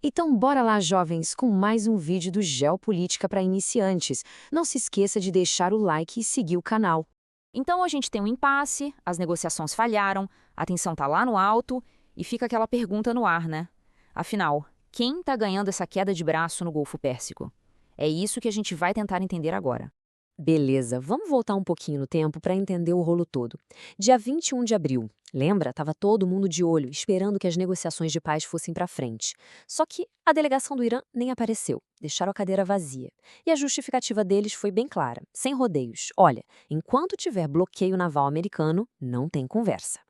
Então, bora lá, jovens, com mais um vídeo do Geopolítica para iniciantes. Não se esqueça de deixar o like e seguir o canal. Então a gente tem um impasse, as negociações falharam, a tensão está lá no alto e fica aquela pergunta no ar, né? Afinal, quem está ganhando essa queda de braço no Golfo Pérsico? É isso que a gente vai tentar entender agora. Beleza, vamos voltar um pouquinho no tempo para entender o rolo todo. Dia 21 de abril, lembra? Tava todo mundo de olho, esperando que as negociações de paz fossem para frente. Só que a delegação do Irã nem apareceu, deixaram a cadeira vazia. E a justificativa deles foi bem clara, sem rodeios. Olha, enquanto tiver bloqueio naval americano, não tem conversa.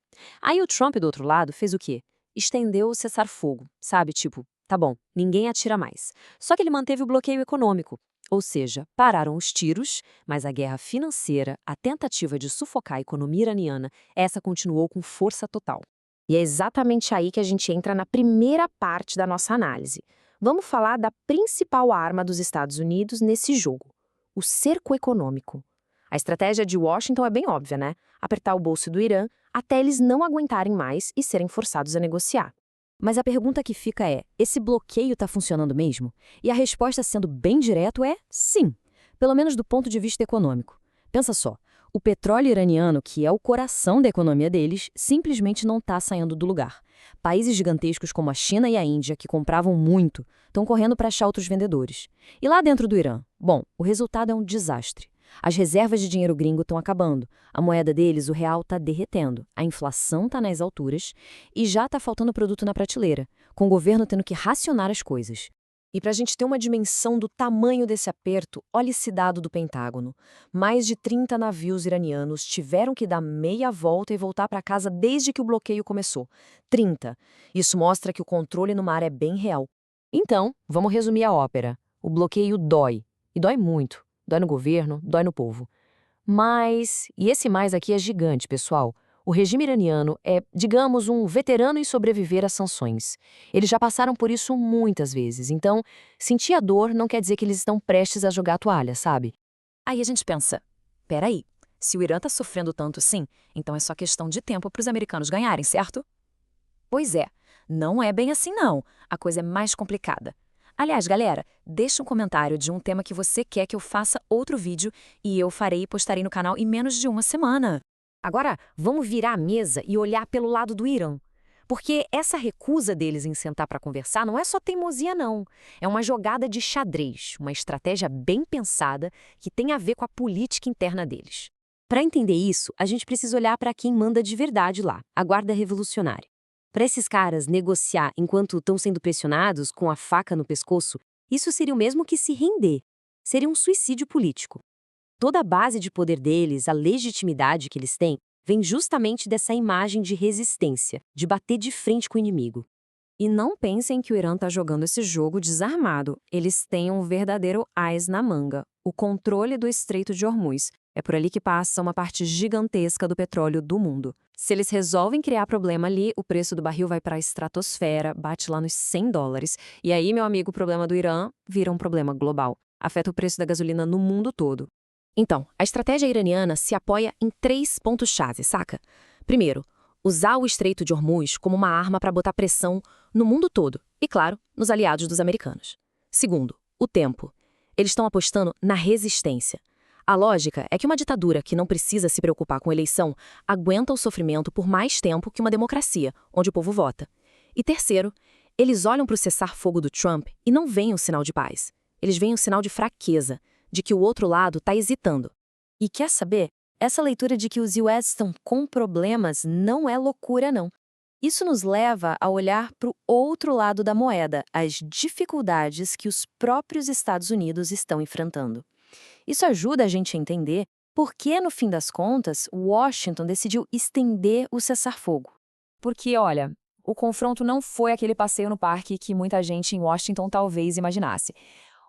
Aí o Trump, do outro lado, fez o quê? Estendeu o cessar-fogo, sabe? Tipo, tá bom, ninguém atira mais. Só que ele manteve o bloqueio econômico. Ou seja, pararam os tiros, mas a guerra financeira, a tentativa de sufocar a economia iraniana, essa continuou com força total. E é exatamente aí que a gente entra na primeira parte da nossa análise. Vamos falar da principal arma dos Estados Unidos nesse jogo: o cerco econômico. A estratégia de Washington é bem óbvia, né? Apertar o bolso do Irã até eles não aguentarem mais e serem forçados a negociar. Mas a pergunta que fica é: esse bloqueio está funcionando mesmo? E a resposta, sendo bem direto, é sim, pelo menos do ponto de vista econômico. Pensa só, o petróleo iraniano, que é o coração da economia deles, simplesmente não está saindo do lugar. Países gigantescos como a China e a Índia, que compravam muito, estão correndo para achar outros vendedores. E lá dentro do Irã? Bom, o resultado é um desastre. As reservas de dinheiro gringo estão acabando, a moeda deles, o real, está derretendo, a inflação está nas alturas e já está faltando produto na prateleira, com o governo tendo que racionar as coisas. E para a gente ter uma dimensão do tamanho desse aperto, olha esse dado do Pentágono. Mais de 30 navios iranianos tiveram que dar meia volta e voltar para casa desde que o bloqueio começou. 30. Isso mostra que o controle no mar é bem real. Então, vamos resumir a ópera. O bloqueio dói, e dói muito. Dói no governo, dói no povo. Mas, e esse mais aqui é gigante, pessoal. O regime iraniano é, digamos, um veterano em sobreviver às sanções. Eles já passaram por isso muitas vezes, então, sentir a dor não quer dizer que eles estão prestes a jogar a toalha, sabe? Aí a gente pensa, peraí, se o Irã está sofrendo tanto assim, então é só questão de tempo para os americanos ganharem, certo? Pois é, não é bem assim não, a coisa é mais complicada. Aliás, galera, deixa um comentário de um tema que você quer que eu faça outro vídeo e eu farei e postarei no canal em menos de uma semana. Agora, vamos virar a mesa e olhar pelo lado do Irã. Porque essa recusa deles em sentar para conversar não é só teimosia, não. É uma jogada de xadrez, uma estratégia bem pensada que tem a ver com a política interna deles. Para entender isso, a gente precisa olhar para quem manda de verdade lá, a Guarda Revolucionária. Para esses caras negociar enquanto estão sendo pressionados com a faca no pescoço, isso seria o mesmo que se render. Seria um suicídio político. Toda a base de poder deles, a legitimidade que eles têm, vem justamente dessa imagem de resistência, de bater de frente com o inimigo. E não pensem que o Irã está jogando esse jogo desarmado. Eles têm um verdadeiro ás na manga, o controle do Estreito de Hormuz. É por ali que passa uma parte gigantesca do petróleo do mundo. Se eles resolvem criar problema ali, o preço do barril vai para a estratosfera, bate lá nos $100. E aí, meu amigo, o problema do Irã vira um problema global. Afeta o preço da gasolina no mundo todo. Então, a estratégia iraniana se apoia em 3 pontos-chave, saca? Primeiro, usar o Estreito de Hormuz como uma arma para botar pressão no mundo todo e, claro, nos aliados dos americanos. Segundo, o tempo. Eles estão apostando na resistência. A lógica é que uma ditadura que não precisa se preocupar com eleição aguenta o sofrimento por mais tempo que uma democracia, onde o povo vota. E terceiro, eles olham para o cessar-fogo do Trump e não veem um sinal de paz. Eles veem um sinal de fraqueza, de que o outro lado está hesitando. E quer saber? Essa leitura de que os US estão com problemas não é loucura, não. Isso nos leva a olhar para o outro lado da moeda, as dificuldades que os próprios Estados Unidos estão enfrentando. Isso ajuda a gente a entender por que, no fim das contas, Washington decidiu estender o cessar-fogo. Porque, olha, o confronto não foi aquele passeio no parque que muita gente em Washington talvez imaginasse.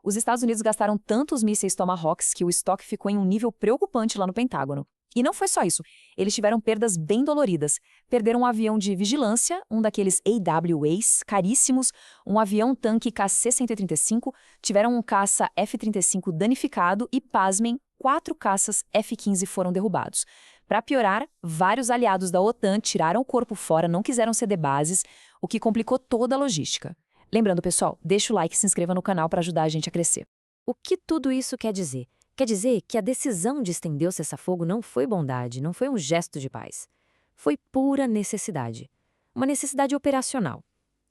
Os Estados Unidos gastaram tantos mísseis Tomahawks que o estoque ficou em um nível preocupante lá no Pentágono. E não foi só isso. Eles tiveram perdas bem doloridas. Perderam um avião de vigilância, um daqueles AWAs caríssimos, um avião-tanque KC-135, tiveram um caça F-35 danificado e, pasmem, 4 caças F-15 foram derrubados. Para piorar, vários aliados da OTAN tiraram o corpo fora, não quiseram ceder bases, o que complicou toda a logística. Lembrando, pessoal, deixa o like e se inscreva no canal para ajudar a gente a crescer. O que tudo isso quer dizer? Quer dizer que a decisão de estender o cessar-fogo não foi bondade, não foi um gesto de paz. Foi pura necessidade. Uma necessidade operacional.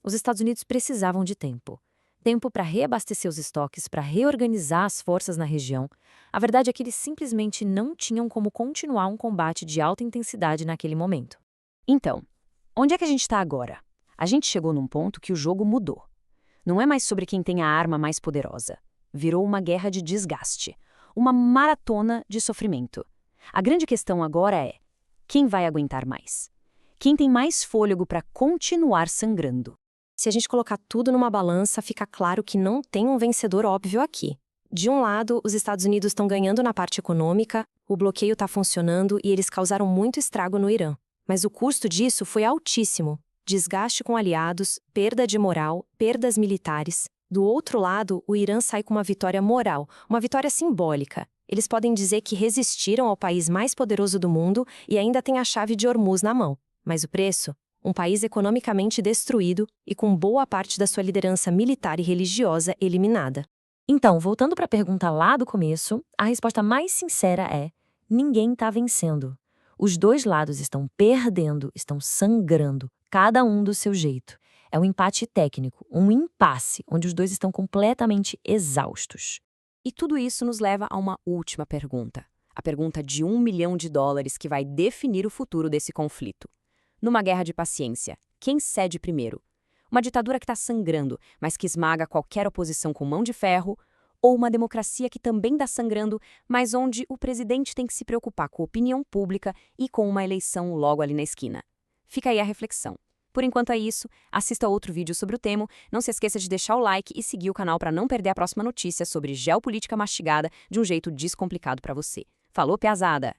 Os Estados Unidos precisavam de tempo. Tempo para reabastecer os estoques, para reorganizar as forças na região. A verdade é que eles simplesmente não tinham como continuar um combate de alta intensidade naquele momento. Então, onde é que a gente está agora? A gente chegou num ponto que o jogo mudou. Não é mais sobre quem tem a arma mais poderosa. Virou uma guerra de desgaste. Uma maratona de sofrimento. A grande questão agora é: quem vai aguentar mais? Quem tem mais fôlego para continuar sangrando? Se a gente colocar tudo numa balança, fica claro que não tem um vencedor óbvio aqui. De um lado, os Estados Unidos estão ganhando na parte econômica, o bloqueio está funcionando e eles causaram muito estrago no Irã. Mas o custo disso foi altíssimo. Desgaste com aliados, perda de moral, perdas militares. Do outro lado, o Irã sai com uma vitória moral, uma vitória simbólica. Eles podem dizer que resistiram ao país mais poderoso do mundo e ainda têm a chave de Hormuz na mão. Mas o preço? Um país economicamente destruído e com boa parte da sua liderança militar e religiosa eliminada. Então, voltando para a pergunta lá do começo, a resposta mais sincera é: ninguém está vencendo. Os dois lados estão perdendo, estão sangrando, cada um do seu jeito. É um empate técnico, um impasse, onde os dois estão completamente exaustos. E tudo isso nos leva a uma última pergunta. A pergunta de $1 milhão que vai definir o futuro desse conflito. Numa guerra de paciência, quem cede primeiro? Uma ditadura que está sangrando, mas que esmaga qualquer oposição com mão de ferro? Ou uma democracia que também está sangrando, mas onde o presidente tem que se preocupar com a opinião pública e com uma eleição logo ali na esquina? Fica aí a reflexão. Por enquanto é isso, assista outro vídeo sobre o tema, não se esqueça de deixar o like e seguir o canal para não perder a próxima notícia sobre geopolítica mastigada de um jeito descomplicado para você. Falou, piazada!